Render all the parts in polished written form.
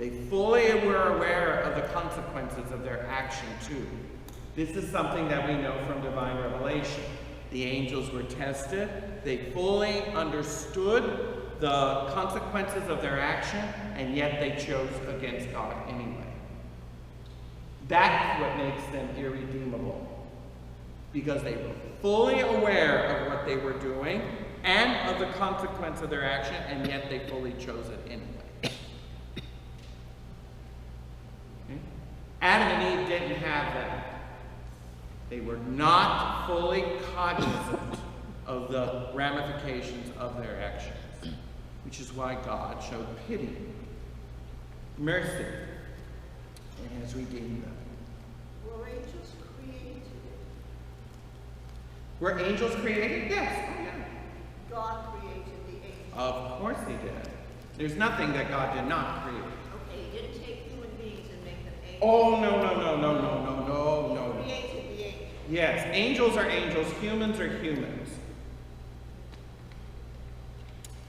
They fully were aware of the consequences of their action too. This is something that we know from divine revelation. The angels were tested. They fully understood the consequences of their action, and yet they chose against God anyway. That's what makes them irredeemable. Because they were fully aware of what they were doing and of the consequence of their action, and yet they fully chose it anyway. Okay? Adam and Eve didn't have that. They were not fully cognizant of the ramifications of their actions, which is why God showed pity, mercy, and has redeemed them. Were angels created? Were angels created? Yes. Oh, yeah. God created the angels. Of course he did. There's nothing that God did not create. Okay, he didn't take human beings and make them angels. Oh, no. He created the angels. Yes, angels are angels, humans are humans.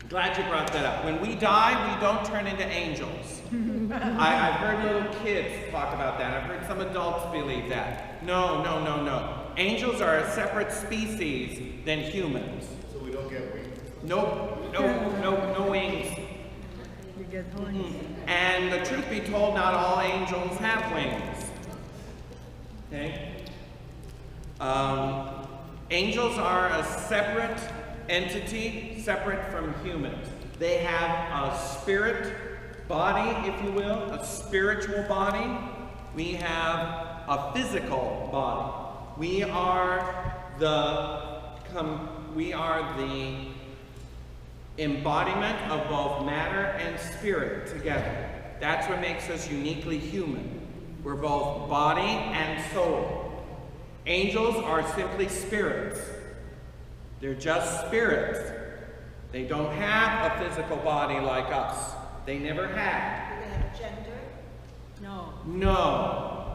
Glad you brought that up. When we die, we don't turn into angels. I've heard little kids talk about that. I've heard some adults believe that. No. Angels are a separate species than humans. So we don't get wings? No wings. You get horns. And the truth be told, not all angels have wings. Okay? Angels are a separate entity, separate from humans. They have a spirit body, if you will, a spiritual body. We have a physical body. We are the embodiment of both matter and spirit together. That's what makes us uniquely human. We're both body and soul. Angels are simply spirits. They're just spirits. They don't have a physical body like us. They never had. Do they have gender? No.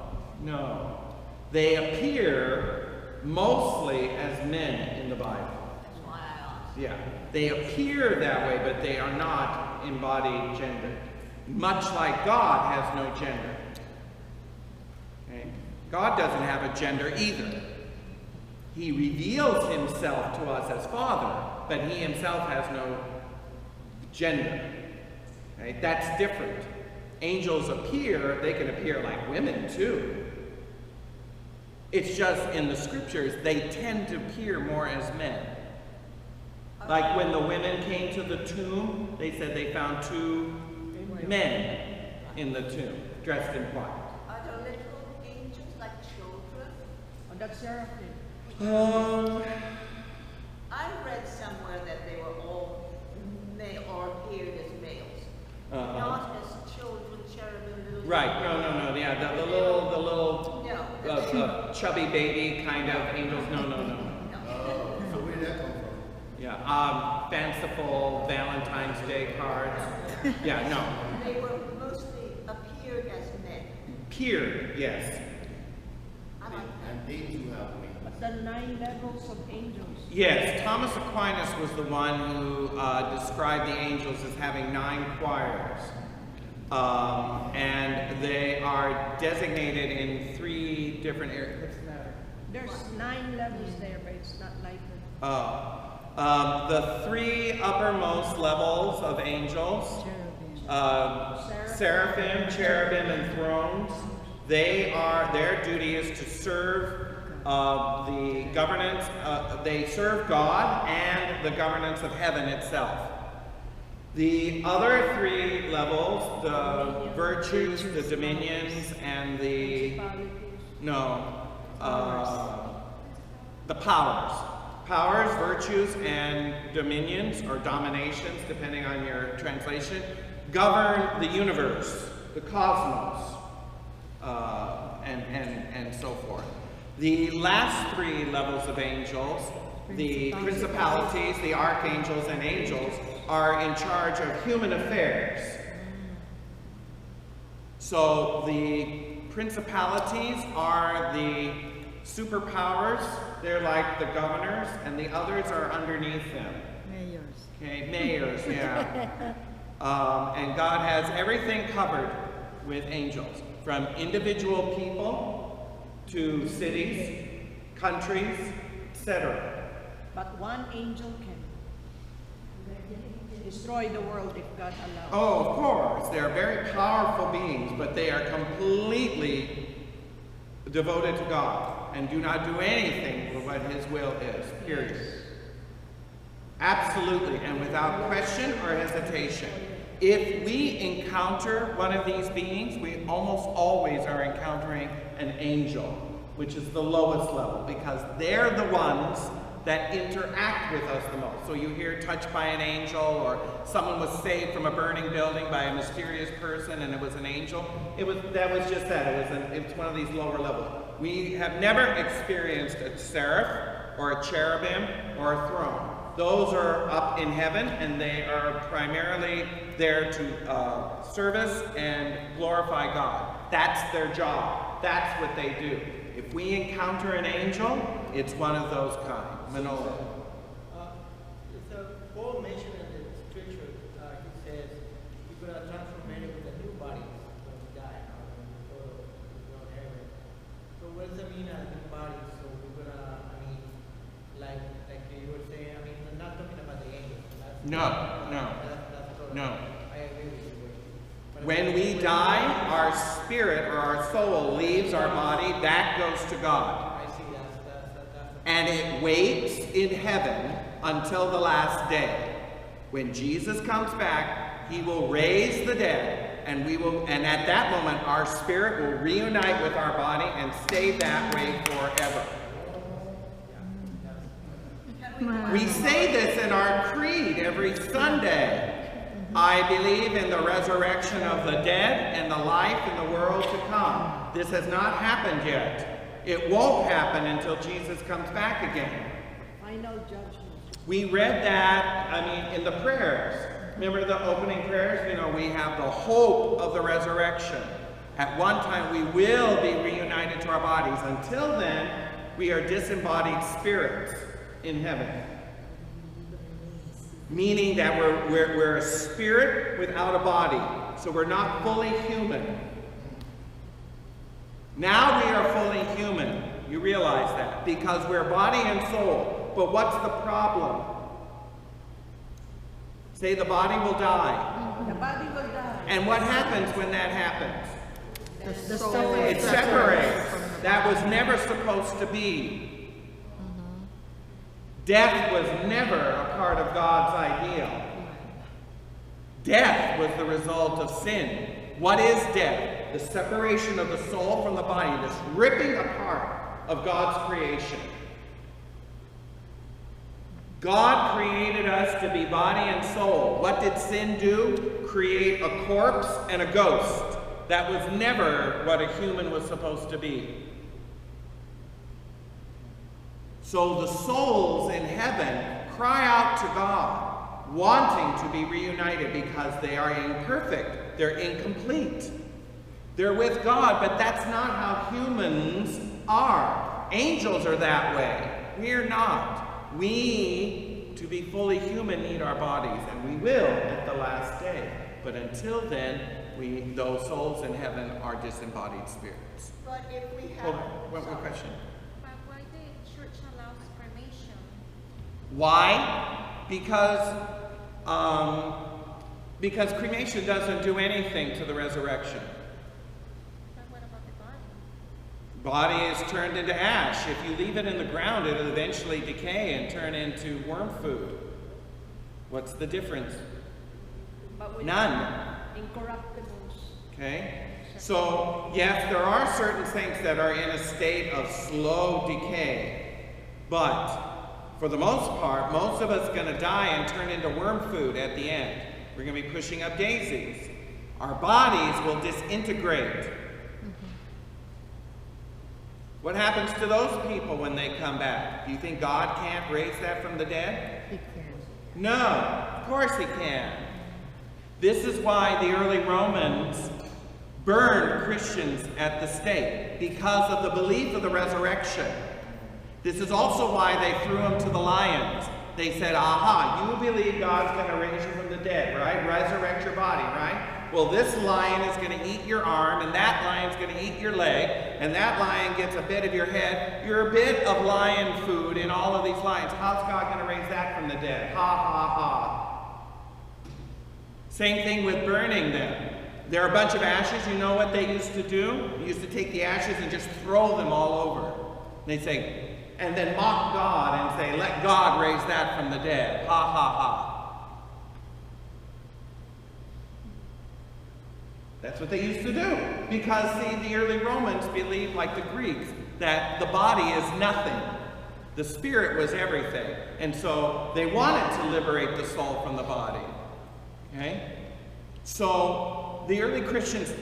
They appear mostly as men in the Bible. That's why I asked. Yeah. They appear that way, but they are not embodied gender. Much like God has no gender. Okay? God doesn't have a gender either. He reveals himself to us as Father, but he himself has no gender. Right? That's different. Angels appear, they can appear like women too. It's just in the scriptures, they tend to appear more as men. Like when the women came to the tomb, they said they found two men in the tomb, dressed in white. Are there little angels like children? Oh, that's seraphim. I read somewhere that they were all male or appeared as males. Not as children, cherubim, little. Right, no. Yeah, the little chubby baby kind of angels. No. So where did that come from? Yeah, fanciful Valentine's Day cards. Yeah, no. They were mostly appeared as men. Appeared, yes. I like that. And they do have wings. But the 9 levels of angels. Yes, Thomas Aquinas was the one who described the angels as having 9 choirs. And they are designated in 3 different areas. What's the matter? There's 9 levels there, but it's not like the 3 uppermost levels of angels, seraphim, cherubim, and thrones, their duty is to serve the governance, they serve God and the governance of heaven itself. The other 3 levels, the virtues, the dominions, and the powers. Powers, virtues, and dominions, or dominations, depending on your translation, govern the universe, the cosmos, and so forth. The last 3 levels of angels, the principalities, the archangels, and angels, are in charge of human affairs. So the principalities are the superpowers. They're like the governors, and the others are underneath them. mayors. Okay, mayors, yeah. And God has everything covered with angels, from individual people to cities, countries, etc. But one angel can destroy the world if God allows. Oh, of course, they're very powerful beings, but they are completely devoted to God and do not do anything for what His will is, period. Absolutely, and without question or hesitation. If we encounter one of these beings, we almost always are encountering an angel, which is the lowest level, because they're the ones that interact with us the most. So you hear touched by an angel, or someone was saved from a burning building by a mysterious person and it was an angel. That was just that. It's one of these lower levels. We have never experienced a seraph or a cherubim or a throne. Those are up in heaven, and they are primarily there to service and glorify God. That's their job. That's what they do. If we encounter an angel, it's one of those kinds. Manolo. So Paul mentioned in the scripture, he says, you're going to transform many with a new body when we die, or heaven. So what does that mean, a new body? So we're going to, like you were saying, I'm not talking about the angels. No. I agree with you. But When we die, our spirit or our soul leaves our body. That goes to God. I see that's And it waits in heaven until the last day. When Jesus comes back, He will raise the dead, and at that moment our spirit will reunite with our body and stay that way forever. We say this in our creed every Sunday. I believe in the resurrection of the dead and the life in the world to come. This has not happened yet. It won't happen until Jesus comes back again. Final judgment. We read that, in the prayers. Remember the opening prayers? We have the hope of the resurrection. At one time, we will be reunited to our bodies. Until then, we are disembodied spirits in heaven. Meaning that we're a spirit without a body. So we're not fully human. Now we are fully human. You realize that. Because we're body and soul. But what's the problem? Say the body will die. The body will die. And what happens when that happens? The soul It separates. That was never supposed to be. Death was never a part of God's ideal. Death was the result of sin. What is death? The separation of the soul from the body, this ripping apart of God's creation. God created us to be body and soul. What did sin do? Create a corpse and a ghost. That was never what a human was supposed to be. So the souls in heaven cry out to God, wanting to be reunited because they are imperfect, they're incomplete. They're with God, but that's not how humans are. Angels are that way. We're not. We, to be fully human, need our bodies, and we will at the last day. But until then, those souls in heaven are disembodied spirits. But if we have... Hold on, one more question. But why the church allows cremation? Why? Because cremation doesn't do anything to the resurrection. But what about the body? Body is turned into ash. If you leave it in the ground, it'll eventually decay and turn into worm food. What's the difference? But with None. incorruptibles. Okay? So, yes, there are certain things that are in a state of slow decay. But, for the most part, most of us are going to die and turn into worm food at the end. We're going to be pushing up daisies. Our bodies will disintegrate. What happens to those people when they come back? Do you think God can't raise that from the dead? He can. No, of course He can. This is why the early Romans burned Christians at the stake, because of the belief of the resurrection. This is also why they threw them to the lions. They said, aha, you believe God's going to raise you from the dead, right? Resurrect your body, right? Well, this lion is going to eat your arm, and that lion's going to eat your leg, and that lion gets a bit of your head. You're a bit of lion food in all of these lions. How's God going to raise that from the dead? Ha, ha, ha. Same thing with burning them. There are a bunch of ashes. You know what they used to do? They used to take the ashes and just throw them all over. They'd say, and then mock God and say, let God raise that from the dead. Ha, ha, ha. That's what they used to do. Because, see, the early Romans believed, like the Greeks, that the body is nothing. The spirit was everything. And so they wanted to liberate the soul from the body. Okay? So the early Christians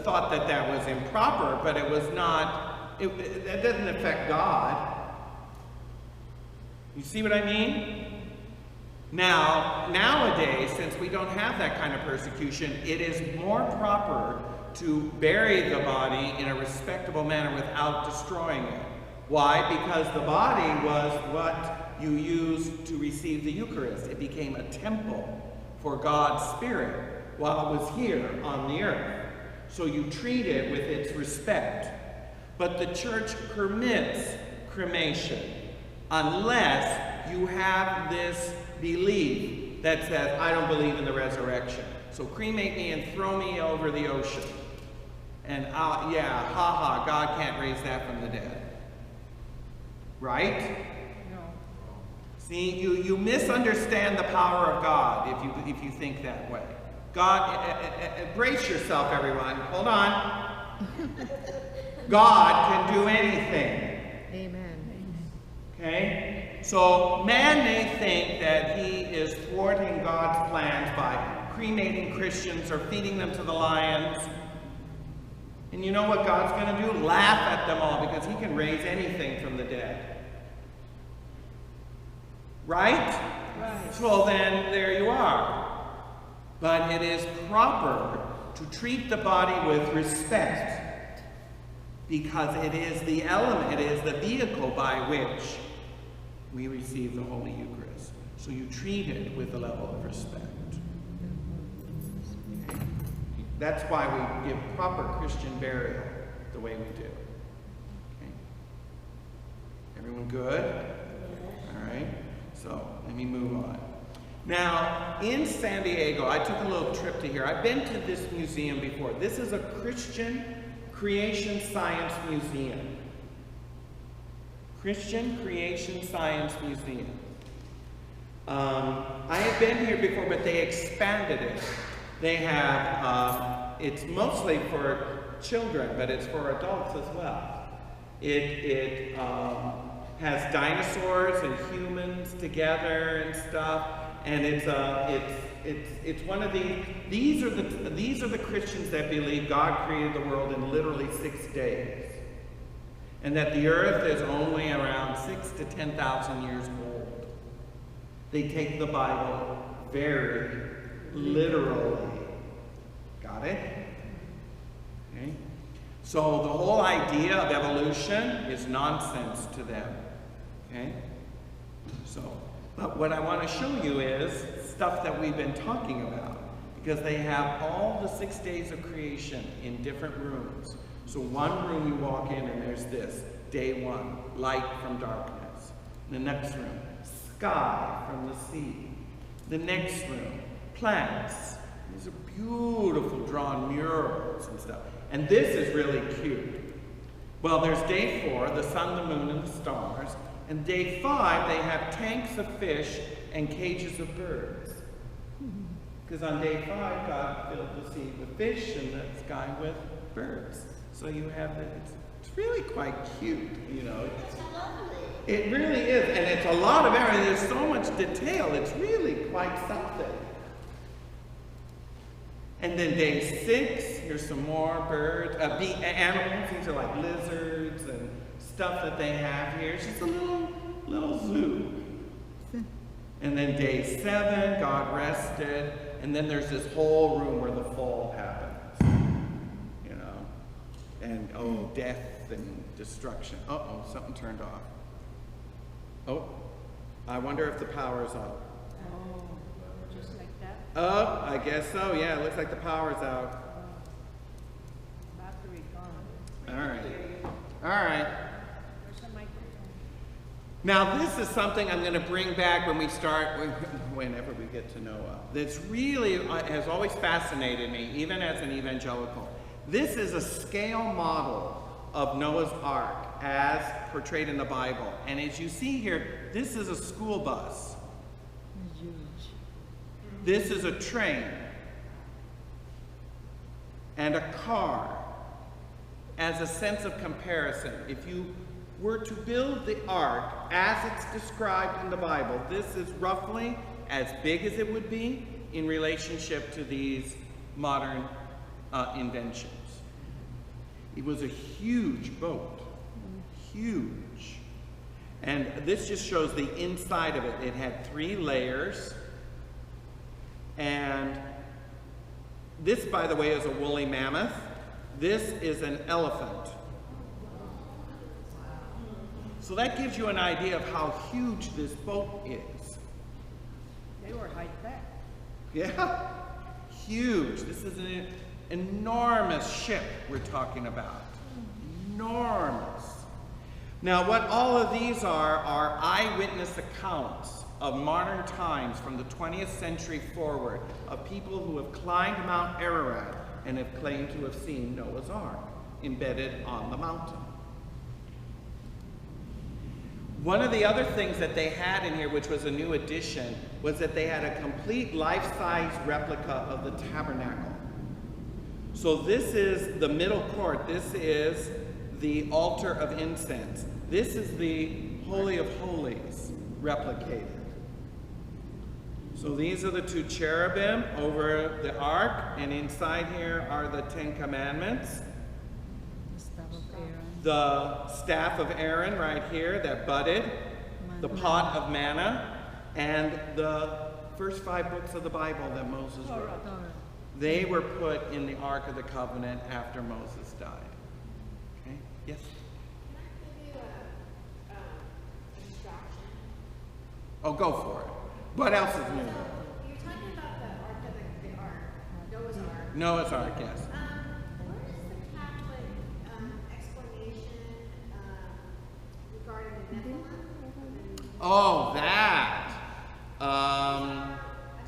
thought that that was improper, but it was not, that doesn't affect God. You see what I mean? Now, nowadays, since we don't have that kind of persecution, it is more proper to bury the body in a respectable manner without destroying it. Why? Because the body was what you used to receive the Eucharist. It became a temple for God's Spirit while it was here on the earth. So you treat it with its respect. But the church permits cremation unless you have this belief that says, I don't believe in the resurrection. So cremate me and throw me over the ocean. And yeah, ha, God can't raise that from the dead. Right? No. See, you misunderstand the power of God if you think that way. God, brace yourself, everyone. Hold on. God can do anything. Amen. Okay? So man may think that he is thwarting God's plans by cremating Christians or feeding them to the lions. And you know what God's going to do? Laugh at them all, because he can raise anything from the dead. Right? Right. So then, there you are. But it is proper to treat the body with respect, because it is the element, it is the vehicle by which we receive the Holy Eucharist. So you treat it with a level of respect. Okay? That's why we give proper Christian burial the way we do. Okay? Everyone good? All right. So let me move on. Now, in San Diego, I took a little trip to here. I've been to this museum before. This is a Christian Creation Science Museum. Christian Creation Science Museum. I had been here before, but they expanded it. They have, it's mostly for children, but it's for adults as well. It has dinosaurs and humans together and stuff, and it's one of these are the Christians that believe God created the world in literally 6 days. And that the earth is only around 6,000 to 10,000 years old. They take the Bible very literally. Got it? Okay. So the whole idea of evolution is nonsense to them. Okay? So, but what I want to show you is stuff that we've been talking about, because they have all the 6 days of creation in different rooms. So one room you walk in and there's this, day one, light from darkness. The next room, sky from the sea. The next room, plants. These are beautiful drawn murals and stuff. And this is really cute. Well, there's day 4, the sun, the moon, and the stars. And day 5, they have tanks of fish and cages of birds. Because on day 5, God filled the sea with fish and the sky with birds. So you have it's really quite cute, you know. It's lovely. It really is, and it's a lot of everything. There's so much detail. It's really quite something. And then day 6, here's some more birds, animals. These are like lizards and stuff that they have here. It's just a little zoo. And then day 7, God rested, and then there's this whole room where the fall happens. And, oh, death and destruction. Uh-oh, something turned off. Oh, I wonder if the power's up. Oh, just like that. Oh, I guess so. Yeah, it looks like the power's out. Battery gone. All right. All right. There's a microphone. Now, this is something I'm going to bring back when we start, whenever we get to Noah. That's really has always fascinated me, even as an evangelical. This is a scale model of Noah's Ark as portrayed in the Bible. And as you see here, this is a school bus. Huge. This is a train. And a car. As a sense of comparison, if you were to build the ark as it's described in the Bible, this is roughly as big as it would be in relationship to these modern inventions. It was a huge boat, huge. And this just shows the inside of it. It had 3 layers. And this, by the way, is a woolly mammoth. This is an elephant. So that gives you an idea of how huge this boat is. They were high tech. Yeah, huge. This is an enormous ship we're talking about. Enormous. Now, what all of these are eyewitness accounts of modern times from the 20th century forward of people who have climbed Mount Ararat and have claimed to have seen Noah's Ark embedded on the mountain. One of the other things that they had in here, which was a new addition, was that they had a complete life-size replica of the tabernacle. So this is the middle court. This is the altar of incense. This is the Holy of Holies replicated. So these are the 2 cherubim over the ark, and inside here are the 10 commandments. The staff of Aaron right here that budded, the pot of manna, and the first 5 books of the Bible that Moses wrote. They were put in the Ark of the Covenant after Moses died. Okay? Yes? Can I give you a instruction? Oh, go for it. What else is new? So, you're talking about the Ark of the Ark, Noah's Ark. Noah's Ark, yes. What is the Catholic explanation regarding the Nephilim? Oh, that.